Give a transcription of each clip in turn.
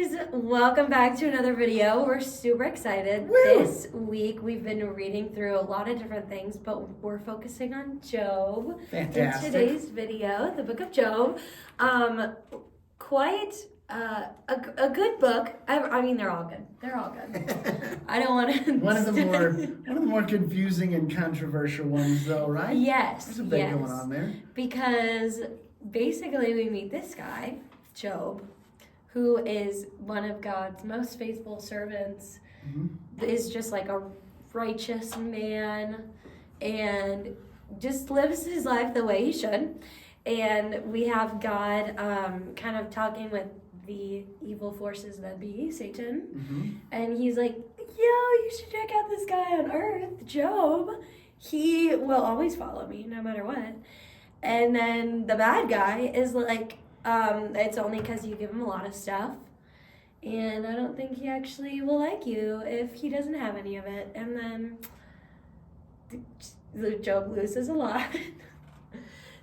guys, welcome back to another video. We're super excited. Woo! This week we've been reading through a lot of different things, but we're focusing on Job. Fantastic. In today's video, the book of Job. Quite a good book. I mean, they're all good. They're all good. I don't want to. One of the more confusing and controversial ones, though, right? Yes. There's a bit going on there. Because basically we meet this guy, Job, who is one of God's most faithful servants, is just like a righteous man and just lives his life the way he should. And we have God kind of talking with the evil forces that be, Satan. And he's like, yo, you should check out this guy on earth, Job. He will always follow me no matter what. And then the bad guy is like, it's only because you give him a lot of stuff. And I don't think he actually will like you if he doesn't have any of it. And then Job loses a lot.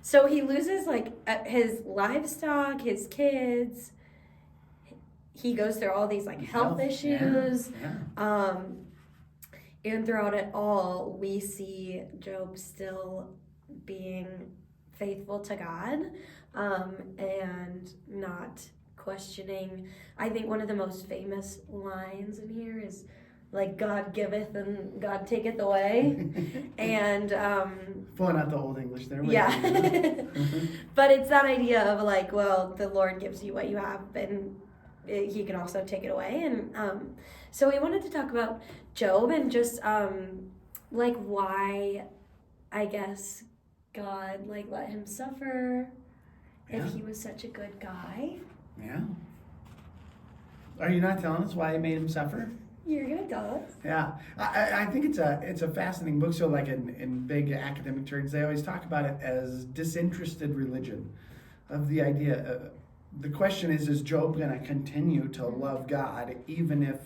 So he loses like his livestock, his kids. He goes through all these like health issues. Yeah. And throughout it all, we see Job still being faithful to God, and not questioning. I think one of the most famous lines in here is like, God giveth and God taketh away. And pulling out the old English there. Yeah. But it's that idea of like, well, the Lord gives you what you have, and he can also take it away. And so we wanted to talk about Job and just like why, I guess, God like let him suffer if he was such a good guy. Yeah. Are you not telling us why he made him suffer? You're gonna tell us. Yeah, I think it's a fascinating book. So like in big academic terms, they always talk about it as disinterested religion, of the idea. The question is Job going to continue to love God even if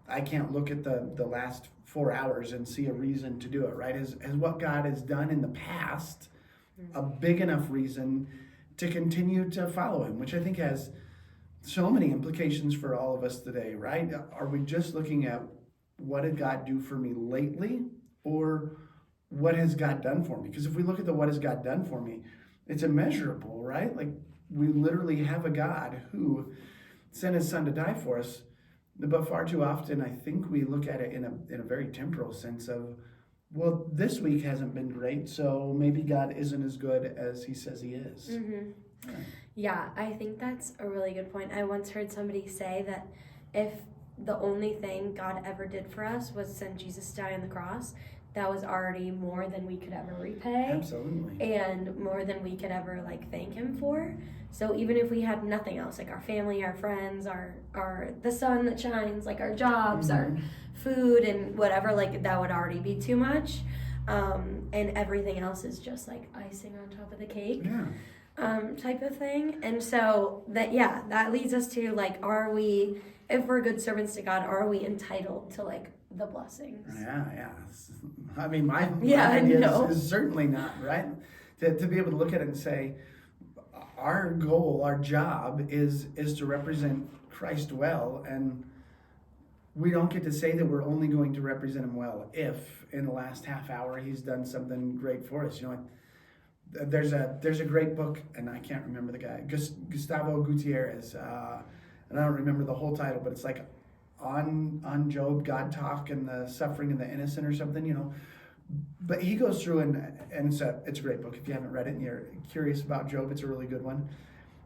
I can't look at the last 4 hours and see a reason to do it, right? Is what God has done in the past a big enough reason to continue to follow him, which I think has so many implications for all of us today, right? Are we just looking at what did God do for me lately, or what has God done for me? Because if we look at the what has God done for me, it's immeasurable, right? Like, we literally have a God who sent his son to die for us. But far too often, I think we look at it in a very temporal sense of, well, this week hasn't been great, so maybe God isn't as good as he says he is. Yeah, I think that's a really good point. I once heard somebody say that if the only thing God ever did for us was send Jesus to die on the cross, that was already more than we could ever repay. Absolutely. And more than we could ever like thank him for. So even if we had nothing else, like our family, our friends, our the sun that shines, like our jobs, our food and whatever, like that would already be too much. And everything else is just like icing on top of the cake. Type of thing. And so that leads us to like, are we, if we're good servants to God, are we entitled to like the blessings? Yeah. I mean, my idea is certainly not, right? To be able to look at it and say, our goal, our job is to represent Christ well, and we don't get to say that we're only going to represent him well if in the last half hour he's done something great for us. You know, there's a great book, and I can't remember the guy, Gustavo Gutierrez, and I don't remember the whole title, but it's like on Job, God talk, and the suffering and the innocent or something, you know. But he goes through and it's a great book. If you haven't read it and you're curious about Job, it's a really good one.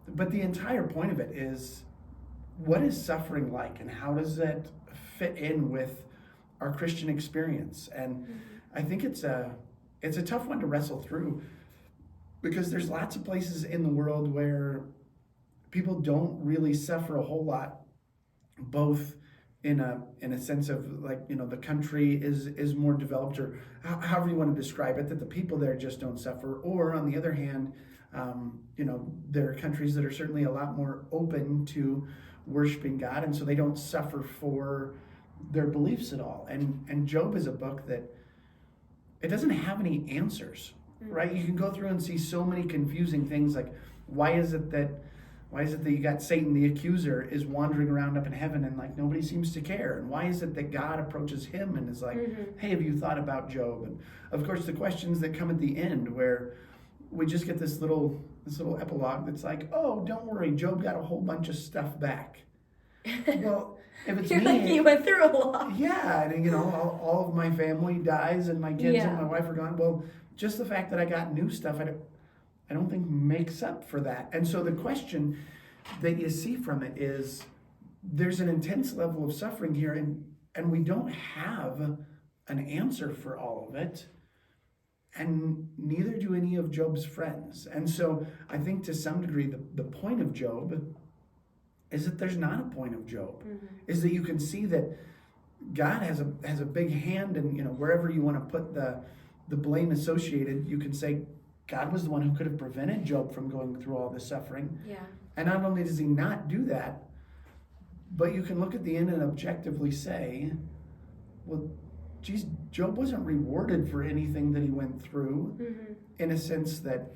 But the entire point of it is, what is suffering like, and how does that fit in with our Christian experience? And I think it's a tough one to wrestle through, because there's lots of places in the world where people don't really suffer a whole lot, both in a sense of like, you know, the country is more developed, or however you want to describe it, that the people there just don't suffer. Or on the other hand, you know, there are countries that are certainly a lot more open to worshiping God, and so they don't suffer for their beliefs at all. And Job is a book that it doesn't have any answers, right? You can go through and see so many confusing things, like why is it that Why is it that you got Satan, the accuser, is wandering around up in heaven and like nobody seems to care? And why is it that God approaches him and is like, hey, have you thought about Job? And of course, the questions that come at the end where we just get this little epilogue that's like, oh, don't worry, Job got a whole bunch of stuff back. Well, if it's You're me, like, you went through a lot. Yeah, and all of my family dies and my kids and my wife are gone. Well, just the fact that I got new stuff, I don't think makes up for that. And so the question that you see from it is there's an intense level of suffering here, and we don't have an answer for all of it. And neither do any of Job's friends. And so I think to some degree the point of Job is that there's not a point of Job. Is that you can see that God has a big hand, and wherever you want to put the blame associated, you can say God was the one who could have prevented Job from going through all this suffering. Yeah. And not only does he not do that, but you can look at the end and objectively say, well, geez, Job wasn't rewarded for anything that he went through, in a sense that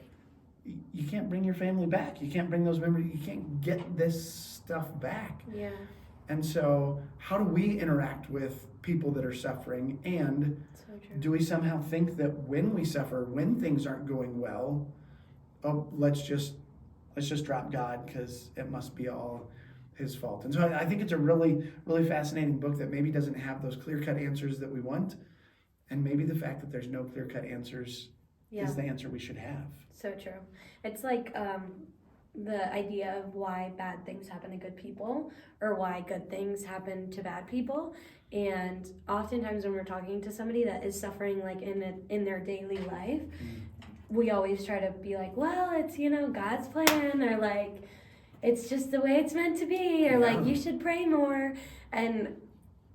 you can't bring your family back. You can't bring those memories. You can't get this stuff back. Yeah. And so how do we interact with people that are suffering? And do we somehow think that when we suffer, when things aren't going well, oh, let's just drop God because it must be all his fault? And so I think it's a really, really fascinating book that maybe doesn't have those clear-cut answers that we want. And maybe the fact that there's no clear-cut answers is the answer we should have. So true. It's like the idea of why bad things happen to good people or why good things happen to bad people. And oftentimes when we're talking to somebody that is suffering like in their daily life, we always try to be like, well, it's, God's plan, or like, it's just the way it's meant to be, or like, you should pray more. And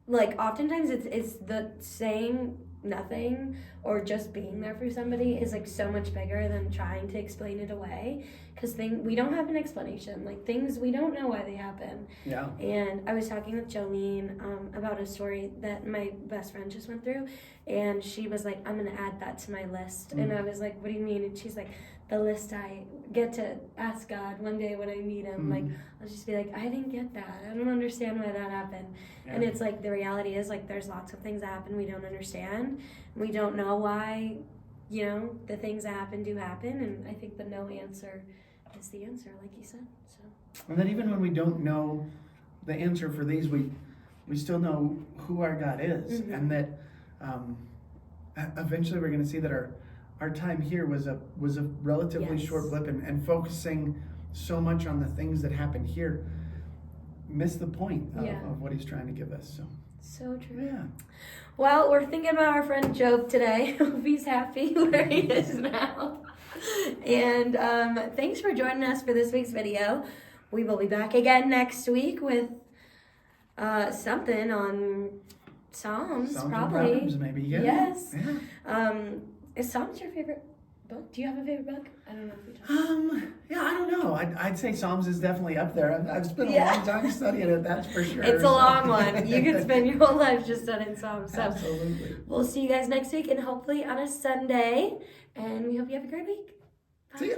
like, oftentimes it's the saying nothing or just being there for somebody is like so much bigger than trying to explain it away, because we don't have an explanation. Like, things, we don't know why they happen. Yeah. And I was talking with Jolene about a story that my best friend just went through, and she was like, I'm gonna add that to my list. And I was like, what do you mean? And she's like, the list I get to ask God one day when I meet him. Like, I'll just be like, I didn't get that. I don't understand why that happened. Yeah. And it's like, the reality is like, there's lots of things that happen we don't understand. We don't know why, the things that happen do happen. And I think the no answer is the answer, like you said. So. And then even when we don't know the answer for these, we still know who our God is, and that eventually we're going to see that our time here was a relatively short blip, and focusing so much on the things that happened here miss the point of what he's trying to give us. So true. Yeah. Well, we're thinking about our friend Job today. Hope he's happy where he is now. And thanks for joining us for this week's video. We will be back again next week with something on Psalms probably. Proverbs, maybe. Yeah. Yes. Yeah. Is Psalms your favorite book? Do you have a favorite book? I don't know if you talked. Yeah, I don't know. I'd say Psalms is definitely up there. I've spent a long time studying it, that's for sure. It's a long one. You could spend your whole life just studying Psalms. So absolutely. We'll see you guys next week, and hopefully on a Sunday. And we hope you have a great week. Bye. See ya.